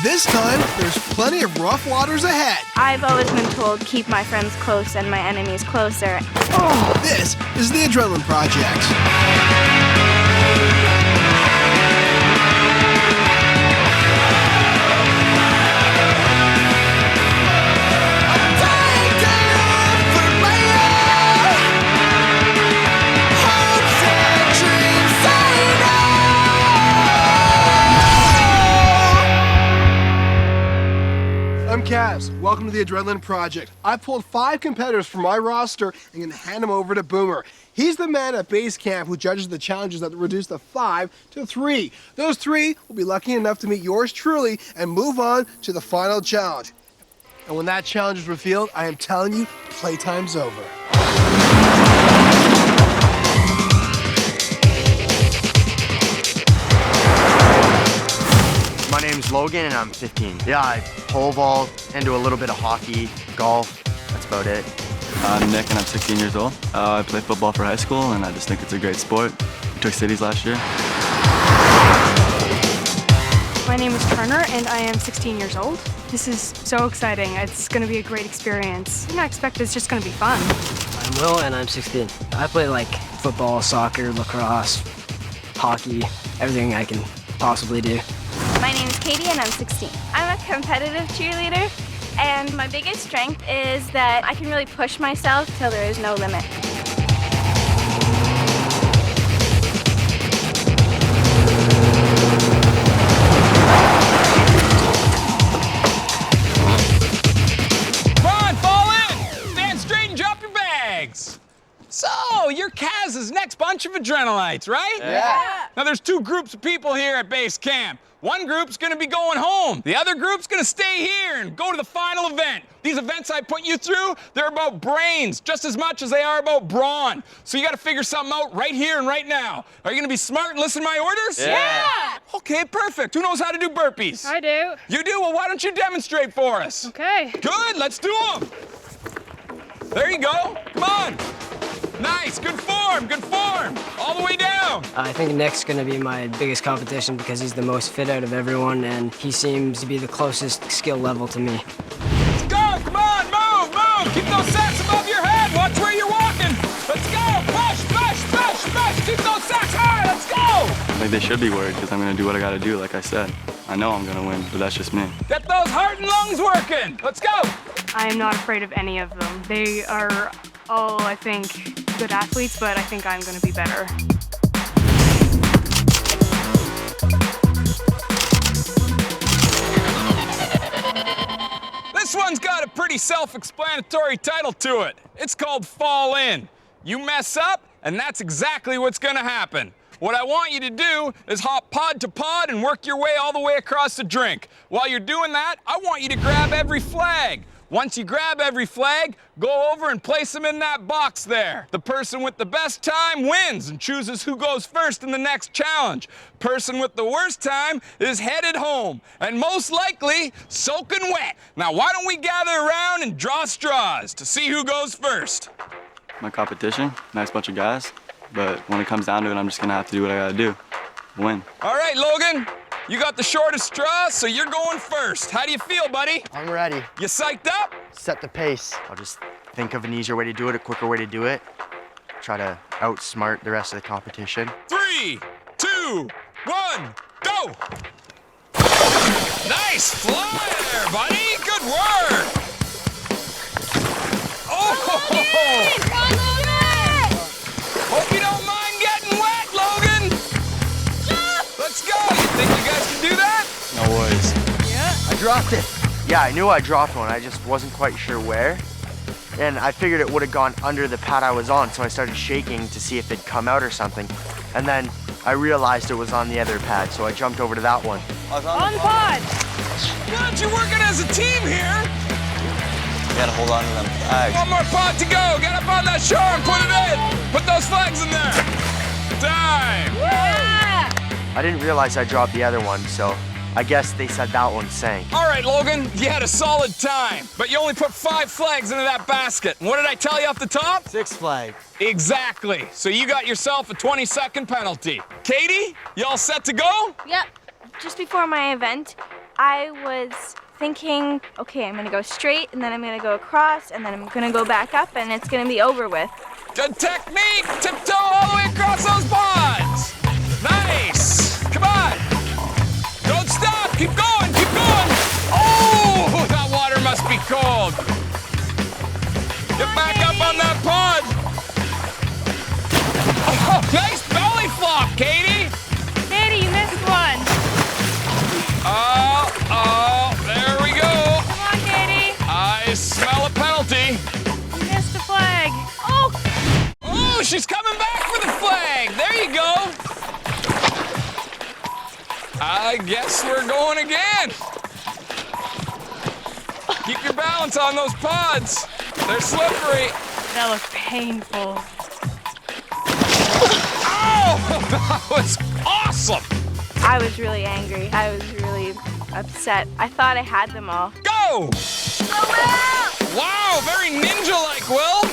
This time, there's plenty of rough waters ahead. I've always been told keep my friends close and my enemies closer. This is the Adrenaline Project. I'm Kaz. Welcome to the Adrenaline Project. I pulled 5 competitors from my roster and can hand them over to Boomer. He's the man at base camp who judges the challenges that reduce the 5 to 3. Those 3 will be lucky enough to meet yours truly and move on to the final challenge. And when that challenge is revealed, I am telling you, playtime's over. My name's Logan and I'm 15. Yeah, I pole vault and do a little bit of hockey, golf, that's about it. I'm Nick and I'm 16 years old. I play football for high school and I just think it's a great sport. We took cities last year. My name is Turner and I am 16 years old. This is so exciting. It's going to be a great experience. I expect it's just going to be fun. I'm Will and I'm 16. I play like football, soccer, lacrosse, hockey, everything I can possibly do. My name is Katie and I'm 16. I'm a competitive cheerleader and my biggest strength is that I can really push myself till there is no limit. Come on, fall in! Stand straight and drop your bags. So, you're Kaz's next bunch of adrenalites, right? Yeah. Now, there's 2 groups of people here at base camp. One group's gonna be going home. The other group's gonna stay here and go to the final event. These events I put you through, they're about brains just as much as they are about brawn. So you gotta figure something out right here and right now. Are you gonna be smart and listen to my orders? Yeah! Okay, perfect. Who knows how to do burpees? I do. You do? Well, why don't you demonstrate for us? Okay. Good, let's do them. There you go. Come on. Nice, good form, all the way down. I think Nick's going to be my biggest competition because he's the most fit out of everyone and he seems to be the closest skill level to me. Let's go, come on, move. Keep those sacks above your head. Watch where you're walking. Let's go, push. Keep those sacks high, let's go. Like they should be worried because I'm going to do what I got to do, like I said. I know I'm going to win, but that's just me. Get those heart and lungs working. Let's go. I am not afraid of any of them. They are all, I think, good athletes, but I think I'm going to be better. This one's got a pretty self-explanatory title to it. It's called Fall In. You mess up, and that's exactly what's gonna happen. What I want you to do is hop pod to pod and work your way all the way across the drink. While you're doing that, I want you to grab every flag. Once you grab every flag, go over and place them in that box there. The person with the best time wins and chooses who goes first in the next challenge. Person with the worst time is headed home, and most likely soaking wet. Now, why don't we gather around and draw straws to see who goes first? My competition, nice bunch of guys, but when it comes down to it, I'm just going to have to do what I got to do. Win. All right, Logan. You got the shortest straw, so you're going first. How do you feel, buddy? I'm ready. You psyched up? Set the pace. I'll just think of an easier way to do it, a quicker way to do it. Try to outsmart the rest of the competition. 3, 2, 1, go! Nice fly there, buddy. Good work. Oh! Hope you don't mind getting wet, Logan. Let's go. You think you guys can do that? No worries. I dropped it. Yeah, I knew I dropped one. I just wasn't quite sure where. And I figured it would have gone under the pad I was on, so I started shaking to see if it'd come out or something. And then I realized it was on the other pad, so I jumped over to that one. On pod! Good, you're working as a team here. You got to hold on to them flags. One more pod to go. Get up on that shore and put it in. Put those flags in there. Time. Yeah! I didn't realize I dropped the other one, so I guess they said that one sank. All right, Logan, you had a solid time, but you only put 5 flags into that basket. And what did I tell you off the top? 6 flags. Exactly. So you got yourself a 20-second penalty. Katie, you all set to go? Yep. Just before my event, I was thinking, okay, I'm gonna go straight, and then I'm gonna go across, and then I'm gonna go back up, and it's gonna be over with. Good technique! Tiptoe all the way across those pods! Nice! Come on! Don't stop! Keep going! Keep going! Oh! That water must be cold! Get back up on that pod! Oh, nice belly flop, Katie! Katie, you missed one. Oh, there we go! Come on, Katie. I smell a penalty. You missed the flag. Oh! Oh, she's coming back for the flag! There you go! I guess we're going again. Keep your balance on those pods. They're slippery. That looked painful. Oh, that was awesome. I was really angry. I was really upset. I thought I had them all. Go! Wow, very ninja-like, Will.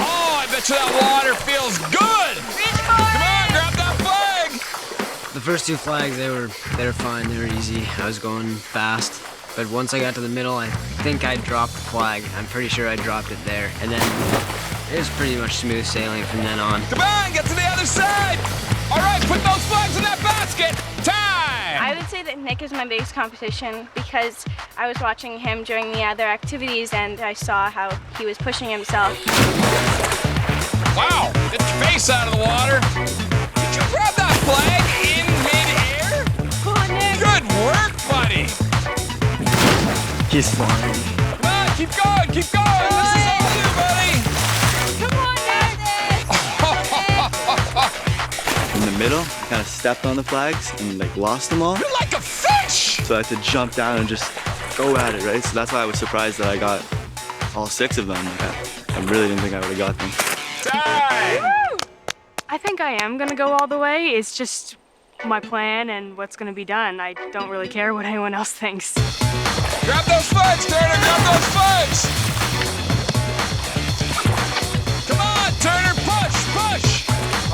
Oh, I bet you that water feels good. Come on, grab that flag. The first two flags, they were fine. They were easy. I was going fast. But once I got to the middle, I think I dropped the flag. I'm pretty sure I dropped it there. And then it was pretty much smooth sailing from then on. Come on, get to the other side. All right, put those flags in that basket. Time. I would say that Nick is my biggest competition because I was watching him during the other activities and I saw how he was pushing himself. Wow, get your face out of the water. Did you grab that flag in mid-air? Come on, Nick. Good work, buddy. He's flying. Come on, keep going, keep going. This is all you, buddy. Come on, Nick. In the middle, I kind of stepped on the flags and like lost them all. You're like a fish. So I had to jump down and just go at it, right? So that's why I was surprised that I got all 6 of them. Like, I really didn't think I would have got them. Time. I think I am gonna go all the way. It's just my plan and what's gonna be done. I don't really care what anyone else thinks. Grab those flags, Turner, grab those flags. Come on, Turner, push.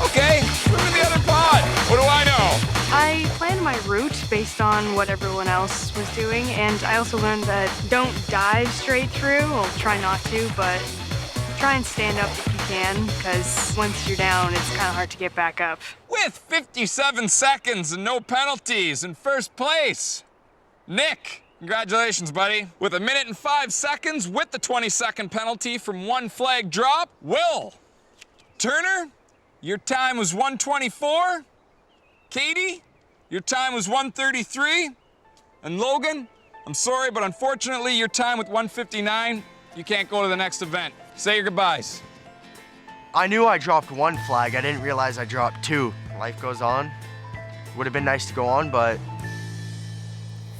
Okay, move to the other pod. What do I know? I planned my route based on what everyone else was doing, and I also learned that don't dive straight through. Well, try not to, but try and stand up if you can, because once you're down, it's kind of hard to get back up. With 57 seconds and no penalties in first place, Nick. Congratulations, buddy. With 1 minute and 5 seconds with the 20-second penalty from one flag drop, Will. Turner, your time was 1:24. Katie, your time was 1:33. And Logan, I'm sorry, but unfortunately your time with 1:59, you can't go to the next event. Say your goodbyes. I knew I dropped 1 flag. I didn't realize I dropped 2. Life goes on. Would have been nice to go on, but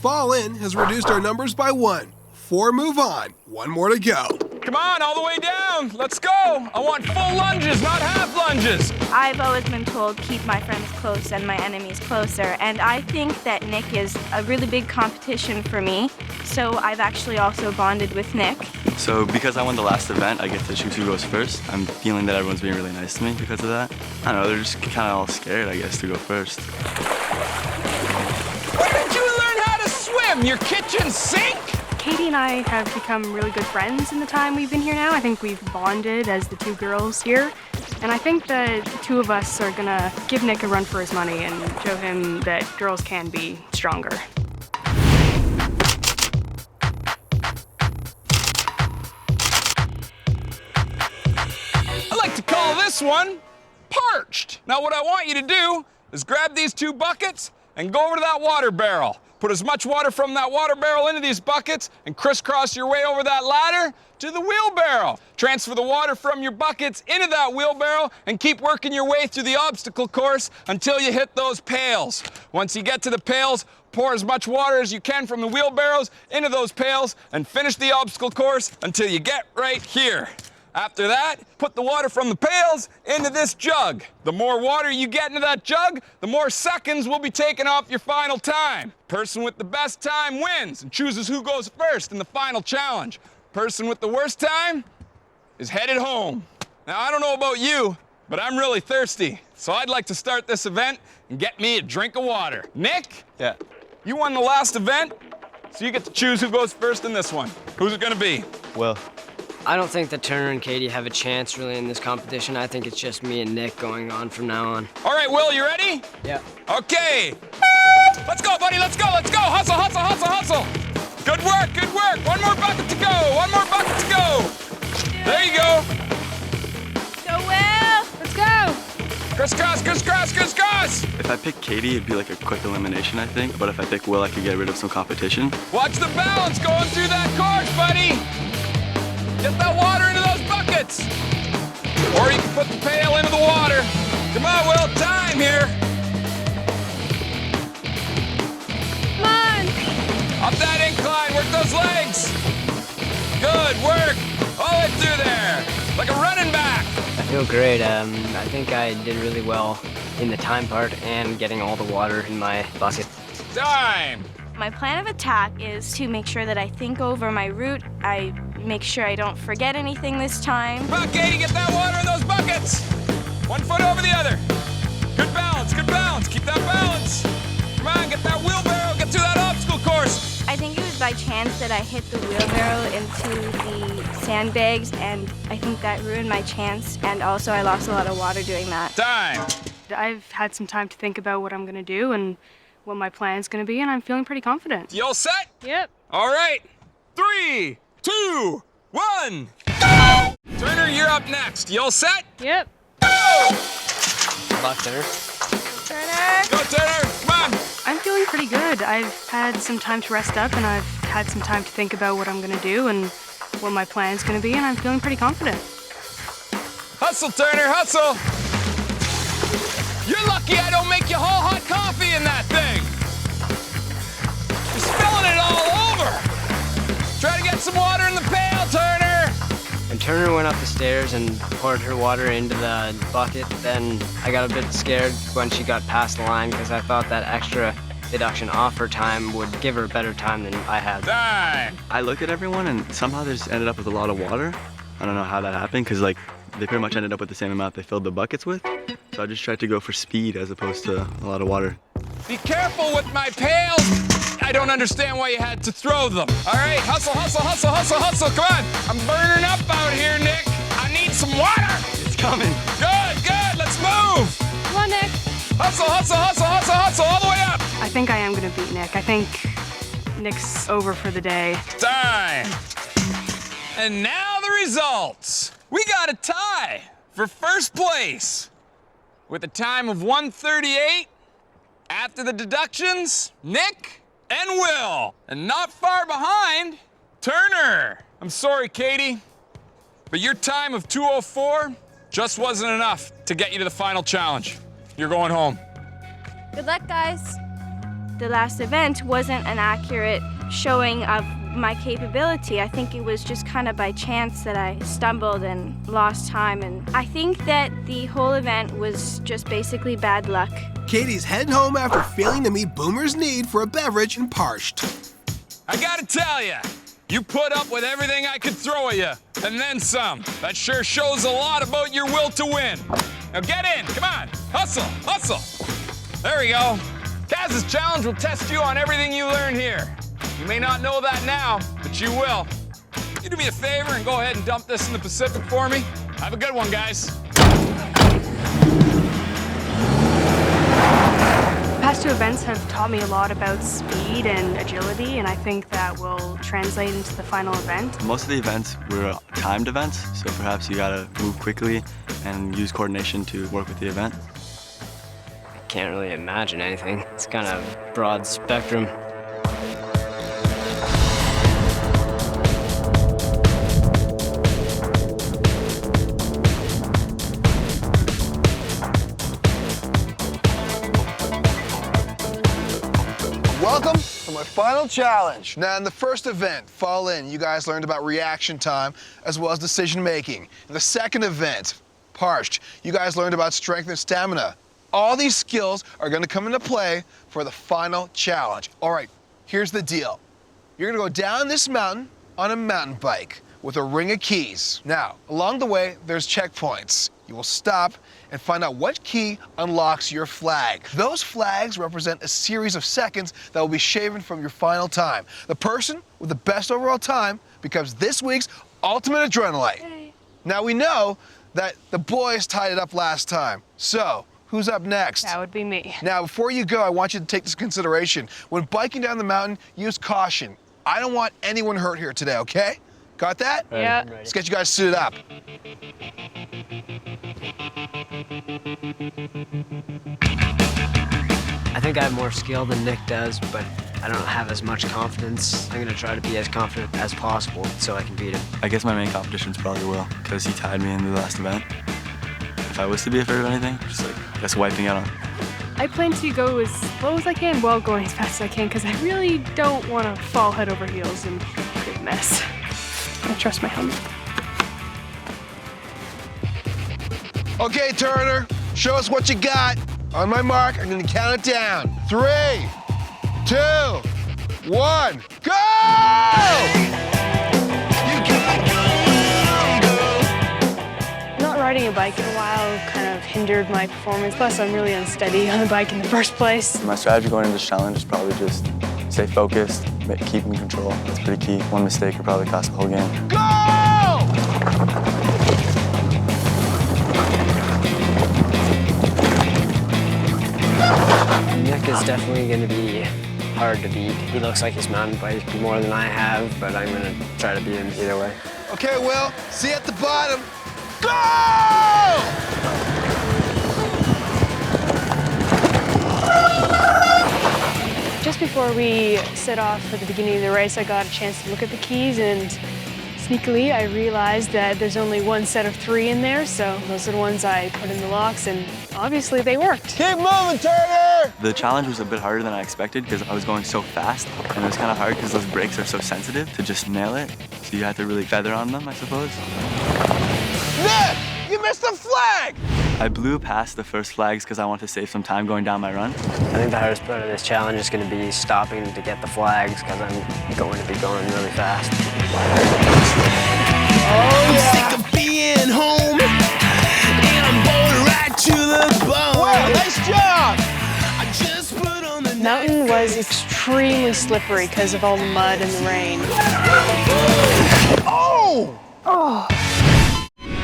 Fall In has reduced our numbers by 1. 4 move on. 1 more to go. Come on, all the way down. Let's go. I want full lunges, not half lunges. I've always been told keep my friends close and my enemies closer, and I think that Nick is a really big competition for me. So I've actually also bonded with Nick. So because I won the last event, I get to choose who goes first. I'm feeling that everyone's being really nice to me because of that. I don't know, they're just kind of all scared, I guess, to go first. Where did you learn how to swim? Your kitchen sink? Katie and I have become really good friends in the time we've been here now. I think we've bonded as the 2 girls here. And I think the 2 of us are gonna give Nick a run for his money and show him that girls can be stronger. I like to call this one parched. Now what I want you to do is grab these 2 buckets and go over to that water barrel. Put as much water from that water barrel into these buckets and crisscross your way over that ladder to the wheelbarrow. Transfer the water from your buckets into that wheelbarrow and keep working your way through the obstacle course until you hit those pails. Once you get to the pails, pour as much water as you can from the wheelbarrows into those pails and finish the obstacle course until you get right here. After that, put the water from the pails into this jug. The more water you get into that jug, the more seconds will be taken off your final time. Person with the best time wins and chooses who goes first in the final challenge. Person with the worst time is headed home. Now, I don't know about you, but I'm really thirsty. So I'd like to start this event and get me a drink of water. Nick? Yeah. you won the last event, so you get to choose who goes first in this one. Who's it gonna be? Will. I don't think that Turner and Katie have a chance really in this competition. I think it's just me and Nick going on from now on. All right, Will, you ready? Yeah. Okay. Let's go, buddy, let's go, let's go. Hustle, hustle, hustle, hustle. Good work, good work. One more bucket to go, one more bucket to go. There you go. Go, Will! Let's go! Crisscross, crisscross, crisscross. If I pick Katie, it'd be like a quick elimination, I think. But if I pick Will, I could get rid of some competition. Watch the balance going through that course, buddy. Get that water into those buckets. Or you can put the pail into the water. Come on, Will, time here. Come on! Up that incline, work those legs. Good work. All it through there, like a running back. I feel great. I think I did really well in the time part and getting all the water in my bucket. Time. My plan of attack is to make sure that I think over my route. I make sure I don't forget anything this time. Come on, Katie, get that water in those buckets. One foot over the other. Good balance, good balance. Keep that balance. Come on, get that wheelbarrow, get through that obstacle course. I think it was by chance that I hit the wheelbarrow into the sandbags, and I think that ruined my chance, and also I lost a lot of water doing that. Time. I've had some time to think about what I'm gonna do and what my plan's gonna be, and I'm feeling pretty confident. You all set? Yep. All right. 3, 2, 1, go! Turner, you're up next. You all set? Yep. Go! Good luck, Turner. Turner! Go, Turner. Come on. I'm feeling pretty good. I've had some time to rest up, and I've had some time to think about what I'm gonna do and what my plan's gonna be, and I'm feeling pretty confident. Hustle, Turner, hustle. You're lucky I don't make you haul hot coffee in that thing. You're spilling it all over. Try to get some water in the pail, Turner. When Turner went up the stairs and poured her water into the bucket, then I got a bit scared when she got past the line because I thought that extra deduction off her time would give her a better time than I had. Time. I looked at everyone and somehow they just ended up with a lot of water. I don't know how that happened because like they pretty much ended up with the same amount they filled the buckets with. So I just tried to go for speed as opposed to a lot of water. Be careful with my pails. I don't understand why you had to throw them. All right, hustle, hustle, hustle, hustle, hustle. Come on. I'm burning up out here, Nick. I need some water. It's coming. Good, good. Let's move. Come on, Nick. Hustle, hustle, hustle, hustle, hustle, all the way up. I think I am gonna beat Nick. I think Nick's over for the day. Time. And now the results. We got a tie for first place with a time of 1:38. After the deductions, Nick and Will. And not far behind, Turner. I'm sorry, Katie, but your time of 2:04 just wasn't enough to get you to the final challenge. You're going home. Good luck, guys. The last event wasn't an accurate showing of my capability. I think it was just kind of by chance that I stumbled and lost time, and I think that the whole event was just basically bad luck. Katie's heading home after failing to meet Boomer's need for a beverage in Parched. I gotta tell ya, you put up with everything I could throw at you, and then some. That sure shows a lot about your will to win. Now get in, come on, hustle, hustle. There we go. Kaz's challenge will test you on everything you learn here. You may not know that now, but you will. You do me a favor and go ahead and dump this in the Pacific for me. Have a good one, guys. Past two events have taught me a lot about speed and agility, and I think that will translate into the final event. Most of the events were timed events, so perhaps you gotta move quickly and use coordination to work with the event. I can't really imagine anything. It's kind of broad spectrum. Welcome to my final challenge. Now, in the first event, Fall In, you guys learned about reaction time as well as decision making. In the second event, Parched, you guys learned about strength and stamina. All these skills are gonna come into play for the final challenge. All right, here's the deal. You're gonna go down this mountain on a mountain bike. with a ring of keys. Now, along the way, there's checkpoints. You will stop and find out what key unlocks your flag. Those flags represent a series of seconds that will be shaven from your final time. The person with the best overall time becomes this week's Ultimate Adrenaline. Hey. Now we know that the boys tied it up last time. So, who's up next? That would be me. Now, before you go, I want you to take this into consideration. When biking down the mountain, use caution. I don't want anyone hurt here today, okay? Got that? Yeah. Let's get you guys suited up. I think I have more skill than Nick does, but I don't have as much confidence. I'm gonna try to be as confident as possible so I can beat him. I guess my main competition's probably Will, because he tied me in the last event. If I was to be afraid of anything, just like, I guess wiping out on. I plan to go as slow as I can while going as fast as I can because I really don't want to fall head over heels and create a mess. I trust my helmet. Okay, Turner, show us what you got. On my mark, I'm gonna count it down. 3, 2, 1, go! Not riding a bike in a while kind of hindered my performance. Plus, I'm really unsteady on the bike in the first place. My strategy going into this challenge is probably just stay focused, keep in control. That's pretty key. One mistake could probably cost the whole game. Go! Nick is definitely gonna be hard to beat. He looks like he's mountain biked more than I have, but I'm gonna try to beat him either way. Okay, Will, see you at the bottom. Go! Just before we set off for the beginning of the race, I got a chance to look at the keys, and sneakily I realized that there's only one set of 3 in there, so those are the ones I put in the locks, and obviously they worked. Keep moving, Turner! The challenge was a bit harder than I expected because I was going so fast, and it was kind of hard because those brakes are so sensitive to just nail it. So you had to really feather on them, I suppose. Nick, you missed the flag! I blew past the first flags because I wanted to save some time going down my run. I think the hardest part of this challenge is going to be stopping to get the flags because I'm going to be going really fast. Oh, yeah. Sick of being home, and I'm bored right to the bone. Wow, nice job! I just put on the Mountain was extremely slippery because of all the mud and the rain. Oh! Oh,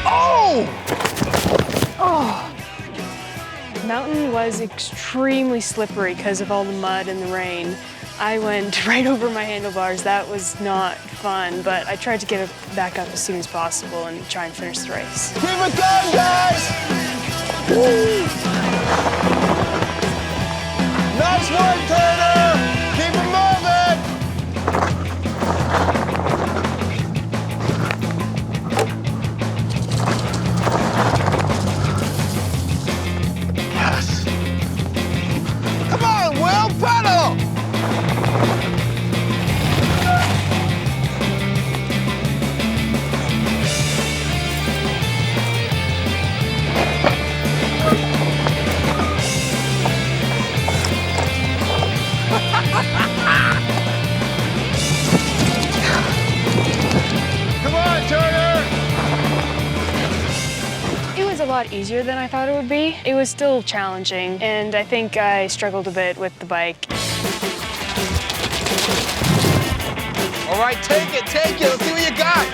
Oh! oh. Mountain was extremely slippery because of all the mud and the rain. I went right over my handlebars. That was not fun, but I tried to get it back up as soon as possible and try and finish the race. Keep it going, guys! Woo. Nice work, Turner! Keep it moving! Yes! Come on, Will, pedal! Come on, Turner! It was a lot easier than I thought it would be. It was still challenging, and I think I struggled a bit with the bike. All right, take it. Let's see what you got.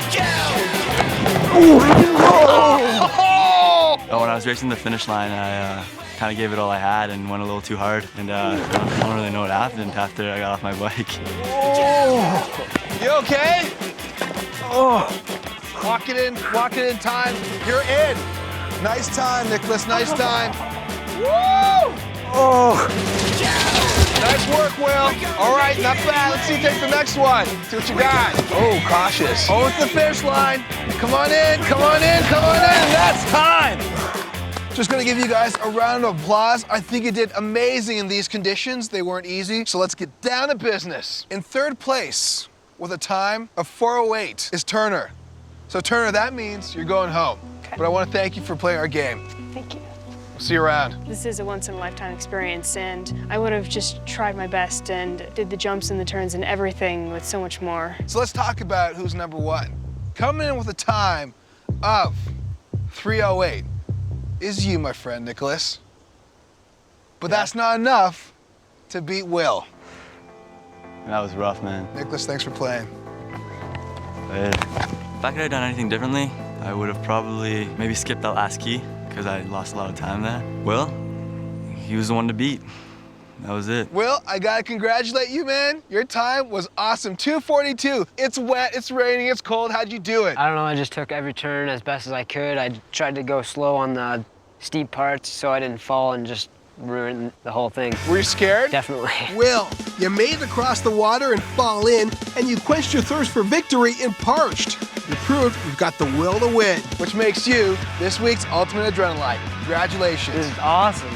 Oh, when I was racing the finish line, I kind of gave it all I had and went a little too hard. And I don't really know what happened after I got off my bike. You okay? Oh, walk it in time. You're in. Nice time, Nicholas, nice time. Woo! Oh. Nice work, Will. All right, not bad. Let's see you take the next one. See what you got. Oh, cautious. Oh, it's the finish line. Come on in. That's time. Just gonna give you guys a round of applause. I think you did amazing in these conditions. They weren't easy, so let's get down to business. In third place, with a time of 4:08, is Turner. So Turner, that means you're going home. Okay. But I want to thank you for playing our game. Thank you. We'll see you around. This is a once-in-a-lifetime experience, and I would have just tried my best and did the jumps and the turns and everything with so much more. So let's talk about who's number 1. coming in with a time of 3:08 is you, my friend Nicholas. But that's not enough to beat Will. That was rough, man. Nicholas, thanks for playing. If I could have done anything differently, I would have probably maybe skipped that last key because I lost a lot of time there. Will, he was the one to beat. That was it. Will, I gotta congratulate you, man. Your time was awesome. 2:42. It's wet, it's raining, it's cold. How'd you do it? I don't know, I just took every turn as best as I could. I tried to go slow on the steep parts so I didn't fall and just ruin the whole thing. Were you scared? Definitely. Will, you made it across the water and fall in, and you quenched your thirst for victory in Parched. You proved you've got the will to win, which makes you this week's Ultimate Adrenaline. Congratulations. This is awesome.